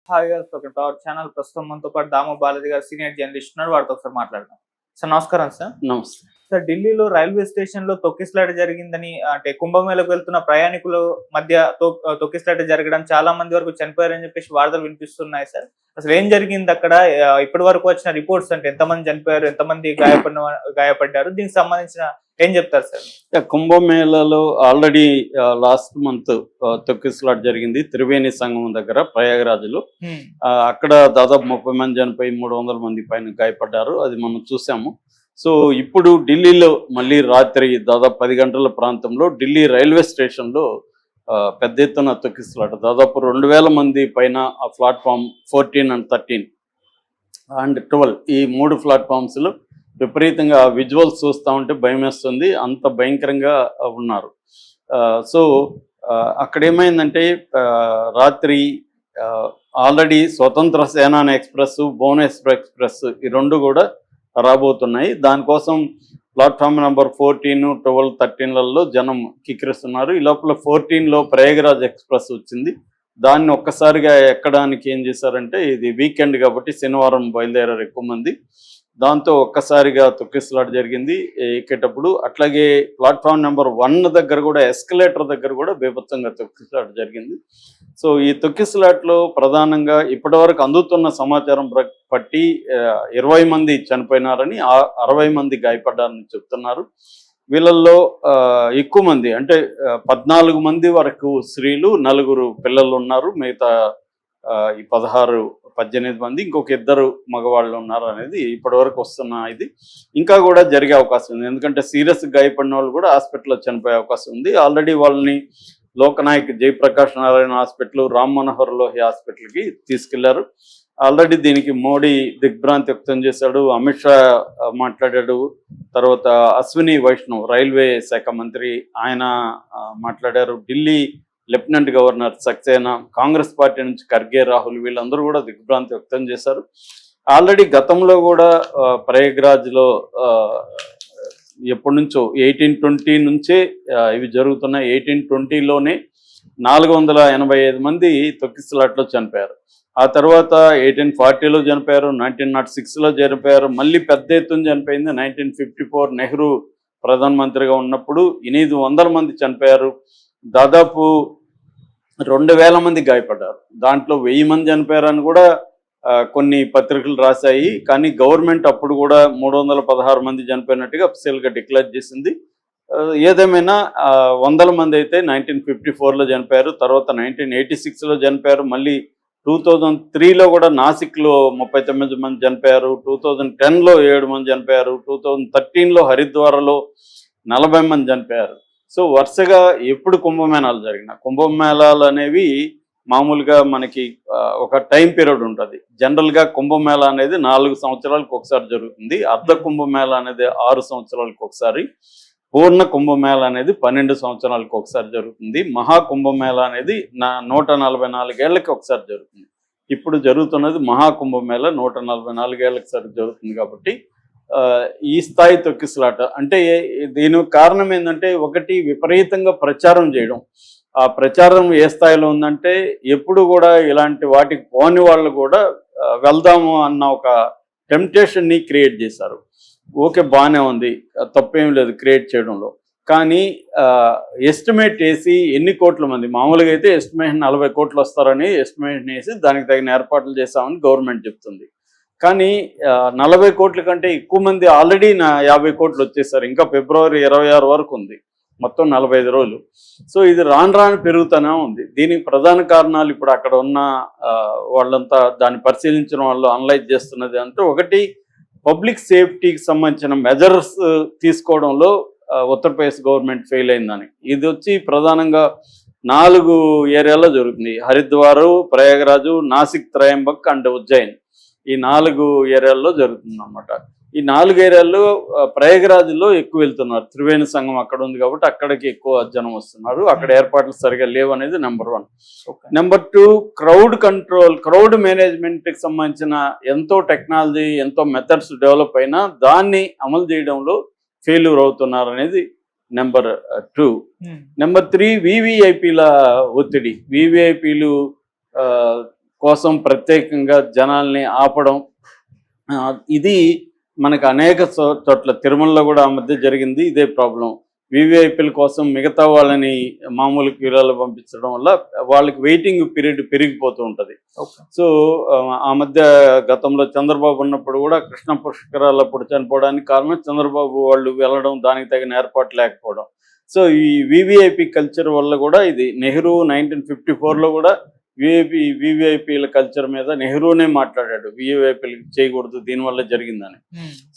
Hi గారు, ఒక tower channel ప్రస్తుతం మనతో పాటు దాము బాలాజీ గారు సీనియర్ జర్నలిస్ట్ ఉన్నారు. వారితో ఒకసారి మాట్లాడదాం. సార్ నమస్కారం సార్. నమస్తే. సార్, ఢిల్లీలో రైల్వే స్టేషన్ లో తొక్కిసలాట జరిగిందని, అంటే కుంభమేళకు వెళ్తున్న ప్రయాణికుల మధ్య తొక్కిసలాట జరగడం, చాలా మంది వరకు చనిపోయారని చెప్పేసి వార్తలు వినిపిస్తున్నాయి సార్. అసలు ఏం జరిగింది అక్కడ? ఇప్పటి వరకు వచ్చిన రిపోర్ట్స్ అంటే ఎంతమంది చనిపోయారు, ఎంతమంది గాయపడ్డారు, దీనికి సంబంధించిన ఏం చెప్తారు సార్? కుంభమేళలో ఆల్రెడీ లాస్ట్ మంత్ తొక్కిసలాట జరిగింది త్రివేణి సంగమం దగ్గర ప్రయాగరాజ్లో. అక్కడ దాదాపు 30 మంది చనిపోయి 300 మంది పైన గాయపడ్డారు. అది మనం చూసాము. సో ఇప్పుడు ఢిల్లీలో మళ్ళీ రాత్రి దాదాపు 10 గంటల ప్రాంతంలో ఢిల్లీ రైల్వే స్టేషన్లో పెద్ద ఎత్తున తొక్కిసలాట, దాదాపు 2000 మంది పైన ఆ ప్లాట్ఫామ్ 14 and 13 and 12 ఈ 3 ప్లాట్ఫామ్స్లో విపరీతంగా విజువల్స్ చూస్తూ ఉంటే భయం వేస్తుంది, అంత భయంకరంగా ఉన్నారు. సో అక్కడ ఏమైందంటే రాత్రి ఆల్రెడీ స్వతంత్ర సేనాని ఎక్స్ప్రెస్, భువనేశ్వర్ ఎక్స్ప్రెస్ ఈ రెండు కూడా రాబోతున్నాయి. దానికోసం ప్లాట్ఫామ్ నెంబర్ 14, 12, 13లలో జనం కిక్కిరిస్తున్నారు. ఈ లోపల 14లో ప్రయాగరాజ్ ఎక్స్ప్రెస్ వచ్చింది. దాన్ని ఒక్కసారిగా ఎక్కడానికి ఏం చేశారంటే, ఇది వీకెండ్ కాబట్టి శనివారం బయలుదేరారు ఎక్కువ మంది. దాంతో ఒక్కసారిగా తొక్కిసలాట జరిగింది ఎక్కేటప్పుడు. అట్లాగే ప్లాట్ఫామ్ నెంబర్ 1 దగ్గర కూడా, ఎస్కలేటర్ దగ్గర కూడా బీభత్సంగా తొక్కిసలాట జరిగింది. సో ఈ తొక్కిసలాటలో ప్రధానంగా ఇప్పటివరకు అందుతున్న సమాచారం బట్టి 20 మంది చనిపోయినారని, 60 మంది గాయపడ్డారని చెప్తున్నారు. వీళ్ళల్లో ఎక్కువ మంది అంటే 14 మంది వరకు స్త్రీలు, 4 పిల్లలు ఉన్నారు. మిగతా ఈ 16-18 మంది, ఇంకొక 2 మగవాళ్ళు ఉన్నారు అనేది ఇప్పటివరకు వస్తున్న ఇది. ఇంకా కూడా జరిగే అవకాశం ఉంది, ఎందుకంటే సీరియస్ గాయపడిన వాళ్ళు కూడా హాస్పిటల్లో చనిపోయే అవకాశం ఉంది. ఆల్రెడీ వాళ్ళని లోకనాయక్ జయప్రకాష్ నారాయణ హాస్పిటల్, రామ్ మనోహర్ లోహి హాస్పిటల్కి తీసుకెళ్లారు. ఆల్రెడీ దీనికి మోడీ దిగ్భ్రాంతి వ్యక్తం చేశాడు, అమిత్ షా మాట్లాడాడు, తర్వాత అశ్విని వైష్ణవ్ రైల్వే శాఖ మంత్రి ఆయన మాట్లాడారు, Delhi lieutenant governor Saxena, Congress party నుంచి ఖర్గే, రాహుల్ వీళ్ళందరూ కూడా దిగ్భ్రాంతి వ్యక్తం చేశారు. ఆల్రెడీ గతంలో కూడా ప్రయాగ్రాజ్లో ఎప్పటి నుంచో 1820 నుంచే ఇవి జరుగుతున్నాయి. 1820లోనే 485 మంది తొక్కిసలాట్లో చనిపోయారు. ఆ తర్వాత 1840లో చనిపోయారు, 1906లో చనిపోయారు, మళ్ళీ పెద్ద ఎత్తున చనిపోయింది 1954 నెహ్రూ ప్రధానమంత్రిగా ఉన్నప్పుడు 800 మంది చనిపోయారు. దాదాపు 2000 మంది గాయపడ్డారు. దాంట్లో 1000 మంది చనిపోయారని కూడా కొన్ని పత్రికలు రాశాయి. కానీ గవర్నమెంట్ అప్పుడు కూడా 316 మంది చనిపోయినట్టుగా అఫీషియల్గా డిక్లేర్ చేసింది. ఏదేమైనా 100 మంది అయితే 1954లో చనిపోయారు, తర్వాత 1986లో చనిపోయారు, మళ్ళీ 2003లో కూడా నాసిక్లో 39 మంది చనిపోయారు, 2010లో 7 మంది చనిపోయారు, 2013లో హరిద్వార్లో 40 మంది చనిపోయారు. సో వరుసగా ఎప్పుడు కుంభమేళాలు జరిగిన, కుంభమేళాలు అనేవి మామూలుగా మనకి ఒక టైం పీరియడ్ ఉంటుంది. జనరల్గా కుంభమేళ అనేది 4 సంవత్సరాలకు ఒకసారి జరుగుతుంది, అర్ధ కుంభమేళ అనేది 6 సంవత్సరాలకు ఒకసారి, పూర్ణ కుంభమేళ అనేది 12 సంవత్సరాలకు ఒకసారి జరుగుతుంది, మహాకుంభమేళ అనేది 144 ఏళ్ళకి ఒకసారి జరుగుతుంది. ఇప్పుడు జరుగుతున్నది మహాకుంభమేళ 144 ఏళ్ళకి సరి జరుగుతుంది. కాబట్టి ఈ స్థాయి తొక్కిసలాట అంటే దీనికి కారణం ఏంటంటే, ఒకటి విపరీతంగా ప్రచారం చేయడం. ఆ ప్రచారం ఏ స్థాయిలో ఉందంటే, ఎప్పుడు కూడా ఇలాంటి వాటికి పోని వాళ్ళు కూడా వెళ్దాము అన్న ఒక టెంప్టేషన్ని క్రియేట్ చేశారు. ఓకే, బాగానే ఉంది, తప్పేం లేదు క్రియేట్ చేయడంలో. కానీ ఎస్టిమేట్ వేసి ఎన్ని కోట్ల మంది, మామూలుగా అయితే ఎస్టిమేషన్ 40 కోట్లు వస్తారని ఎస్టిమేషన్ వేసి దానికి తగిన ఏర్పాట్లు చేశామని గవర్నమెంట్ చెప్తుంది. కానీ 40 కోట్ల కంటే ఎక్కువ మంది ఆల్రెడీ 50 కోట్లు వచ్చేసారు. ఇంకా ఫిబ్రవరి 26 వరకు ఉంది, మొత్తం 45 రోజులు. సో ఇది రాను పెరుగుతూనే ఉంది. దీనికి ప్రధాన కారణాలు ఇప్పుడు అక్కడ ఉన్న వాళ్ళంతా దాన్ని పరిశీలించిన వాళ్ళు అనలైజ్ చేస్తున్నది అంటే, ఒకటి పబ్లిక్ సేఫ్టీకి సంబంధించిన మెజర్స్ తీసుకోవడంలో ఉత్తరప్రదేశ్ గవర్నమెంట్ ఫెయిల్ అయిందని. ఇది వచ్చి ప్రధానంగా 4 ఏరియాలో జరుగుతుంది: హరిద్వారు, ప్రయాగరాజు, నాసిక్, త్రయంబక్ అండ్ ఉజ్జయిన్. ఈ 4 ఏరియాల్లో జరుగుతుంది అన్నమాట. ఈ 4 ఏరియాల్లో ప్రయాగరాజ్లో ఎక్కువ వెళ్తున్నారు, త్రివేణి సంఘం అక్కడ ఉంది కాబట్టి అక్కడికి ఎక్కువ జనం వస్తున్నారు. అక్కడ ఏర్పాట్లు సరిగా లేవు అనేది number 1. Number 2, crowd control, crowd మేనేజ్మెంట్కి సంబంధించిన ఎంతో టెక్నాలజీ, ఎంతో మెథడ్స్ డెవలప్ అయినా దాన్ని అమలు చేయడంలో ఫెయిల్యూర్ అవుతున్నారు అనేది నెంబర్ 2. నెంబర్ 3, వివిఐపీల ఒత్తిడి. వివిఐపీలు కోసం ప్రత్యేకంగా జనాల్ని ఆపడం, ఇది మనకు అనేక చోట్ల తిరుమలలో కూడా ఆ మధ్య జరిగింది ఇదే ప్రాబ్లం. వివిఐపీల కోసం మిగతా వాళ్ళని మామూలు క్యూలలో పంపించడం వల్ల వాళ్ళకి వెయిటింగ్ పీరియడ్ పెరిగిపోతూ ఉంటుంది. సో ఆ మధ్య గతంలో చంద్రబాబు ఉన్నప్పుడు కూడా కృష్ణ పుష్కరాలప్పుడు చనిపోవడానికి కారణం చంద్రబాబు వాళ్ళు వెళ్ళడం, దానికి తగిన ఏర్పాటు లేకపోవడం. సో ఈ వివిఐపి కల్చర్ వల్ల కూడా ఇది నెహ్రూ 1954లో కూడా వివిఐపీల కల్చర్ మీద నెహ్రూనే మాట్లాడాడు, వివిఐపీలు చేయకూడదు దీనివల్ల జరిగిందని.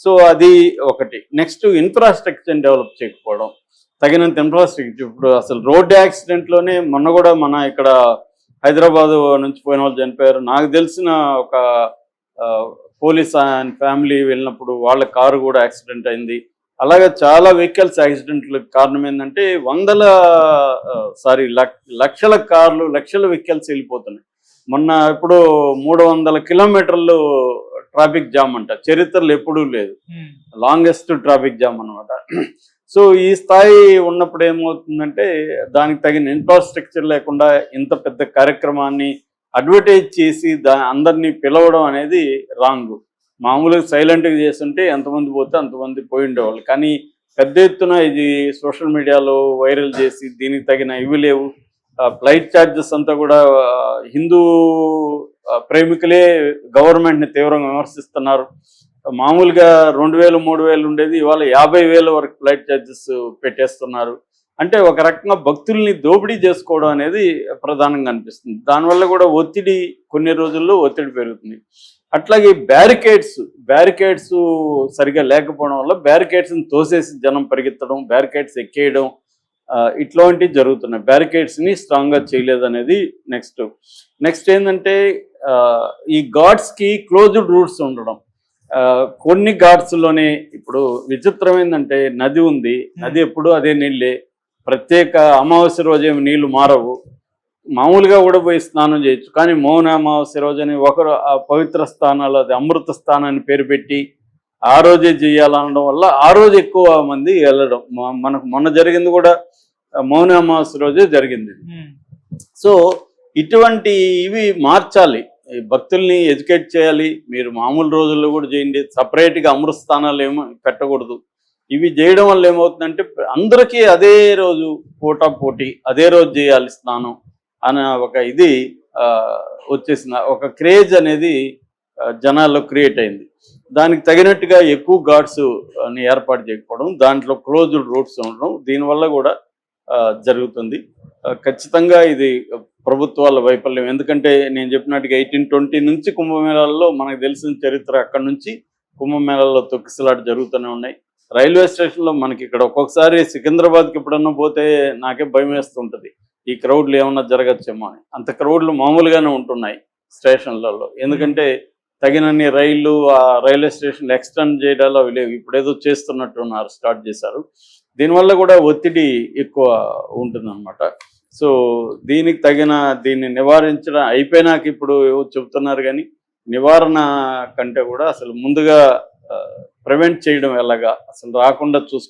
సో అది ఒకటి. నెక్స్ట్ ఇన్ఫ్రాస్ట్రక్చర్ డెవలప్ చేయకపోవడం, తగినంత ఇన్ఫ్రాస్ట్రక్చర్. ఇప్పుడు అసలు రోడ్ యాక్సిడెంట్లోనే మొన్న కూడా మన ఇక్కడ హైదరాబాద్ నుంచి పోయిన వాళ్ళు చనిపోయారు. నాకు తెలిసిన ఒక పోలీస్ అండ్ ఫ్యామిలీ వెళ్ళినప్పుడు వాళ్ళ కారు కూడా యాక్సిడెంట్ అయింది. అలాగే చాలా వెహికల్స్ యాక్సిడెంట్లకు కారణం ఏంటంటే లక్షల కార్లు, లక్షల వెహికల్స్ వెళ్ళిపోతున్నాయి. మొన్న ఇప్పుడు 300 కిలోమీటర్లు ట్రాఫిక్ జామ్ అంట, చరిత్రలో ఎప్పుడూ లేదు, లాంగెస్ట్ ట్రాఫిక్ జామ్ అనమాట. సో ఈ స్థాయి ఉన్నప్పుడు ఏమవుతుందంటే దానికి తగిన ఇన్ఫ్రాస్ట్రక్చర్ లేకుండా ఇంత పెద్ద కార్యక్రమాన్ని అడ్వర్టైజ్ చేసి అందరినీ పిలవడం అనేది రాంగ్. మామూలుగా సైలెంట్గా చేస్తుంటే ఎంతమంది పోతే అంతమంది పోయి ఉండేవాళ్ళు. కానీ పెద్ద ఎత్తున ఇది సోషల్ మీడియాలో వైరల్ చేసి దీనికి తగిన ఇవి లేవు. ఫ్లైట్ ఛార్జెస్ అంతా కూడా హిందూ ప్రేమికులే గవర్నమెంట్ని తీవ్రంగా విమర్శిస్తున్నారు. మామూలుగా 2000, 3000 ఉండేది ఇవాళ 50,000 వరకు ఫ్లైట్ ఛార్జెస్ పెట్టేస్తున్నారు. అంటే ఒక రకంగా భక్తుల్ని దోపిడీ చేసుకోవడం అనేది ప్రధానంగా అనిపిస్తుంది. దానివల్ల కూడా కొన్ని రోజుల్లో ఒత్తిడి పెరుగుతుంది. అట్లాగే బ్యారికేడ్స్ సరిగా లేకపోవడం వల్ల బ్యారికేడ్స్ని తోసేసి జనం పరిగెత్తడం, బ్యారికేడ్స్ ఎక్కేయడం, ఇట్లాంటివి జరుగుతున్నాయి. బ్యారికేడ్స్ని స్ట్రాంగ్గా చేయలేదనేది నెక్స్ట్ ఏంటంటే ఈ ఘాట్స్కి క్లోజ్డ్ రూట్స్ ఉండడం. కొన్ని ఘాట్స్లోనే ఇప్పుడు విచిత్రం ఏంటంటే నది ఉంది, నది ఎప్పుడు అదే నీళ్ళే, ప్రత్యేక అమావాస్య రోజు నీళ్లు మారవు, మామూలుగా కూడా పోయి స్నానం చేయొచ్చు. కానీ మౌన అమావాస్య రోజని ఒకరు ఆ పవిత్ర స్థానాలు, అది అమృత స్థానాన్ని పేరు పెట్టి ఆ రోజే చేయాలనడం వల్ల ఆ రోజు ఎక్కువ మంది వెళ్ళడం. మనకు మొన్న జరిగింది కూడా మౌన అమావాస్య రోజే జరిగింది. సో ఇటువంటి ఇవి మార్చాలి, భక్తుల్ని ఎడ్యుకేట్ చేయాలి. మీరు మామూలు రోజుల్లో కూడా చేయండి, సపరేట్గా అమృత స్థానాలు ఏమో పెట్టకూడదు. ఇవి చేయడం వల్ల ఏమవుతుందంటే అందరికీ అదే రోజు పోటీ అదే రోజు చేయాలి స్నానం అనే ఒక ఇది వచ్చేసిన ఒక క్రేజ్ అనేది జనాల్లో క్రియేట్ అయింది. దానికి తగినట్టుగా ఎక్కువ ఘాట్స్ ఏర్పాటు చేయకపోవడం, దాంట్లో క్లోజ్డ్ రూట్స్ ఉండడం, దీనివల్ల కూడా జరుగుతుంది. ఖచ్చితంగా ఇది ప్రభుత్వాల వైఫల్యం. ఎందుకంటే నేను చెప్పినట్టుగా 1820 నుంచి కుంభమేళాల్లో మనకు తెలిసిన చరిత్ర, అక్కడి నుంచి కుంభమేళాల్లో తొక్కిసలాట జరుగుతూనే ఉన్నాయి. రైల్వే స్టేషన్లో మనకి ఇక్కడ ఒక్కొక్కసారి సికింద్రాబాద్కి ఎప్పుడన్నా పోతే నాకే భయం వేస్తుంటుంది, ఈ క్రౌడ్లు ఏమన్నా జరగచ్చేమో అని. అంత క్రౌడ్లు మామూలుగానే ఉంటున్నాయి స్టేషన్లలో. ఎందుకంటే తగినన్ని రైళ్లు ఆ రైల్వే స్టేషన్లు ఎక్స్టెండ్ చేయడాలు అవి లేవు. ఇప్పుడు ఏదో చేస్తున్నట్టున్నారు, స్టార్ట్ చేశారు. దీనివల్ల కూడా ఒత్తిడి ఎక్కువ ఉంటుందన్నమాట. సో దీన్ని నివారించడం అయిపోయినాక ఇప్పుడు చెబుతున్నారు, కానీ నివారణ కంటే కూడా అసలు ముందుగా ప్రివెంట్ చేయడం ఎలాగా, అసలు రాకుండా చూసుకో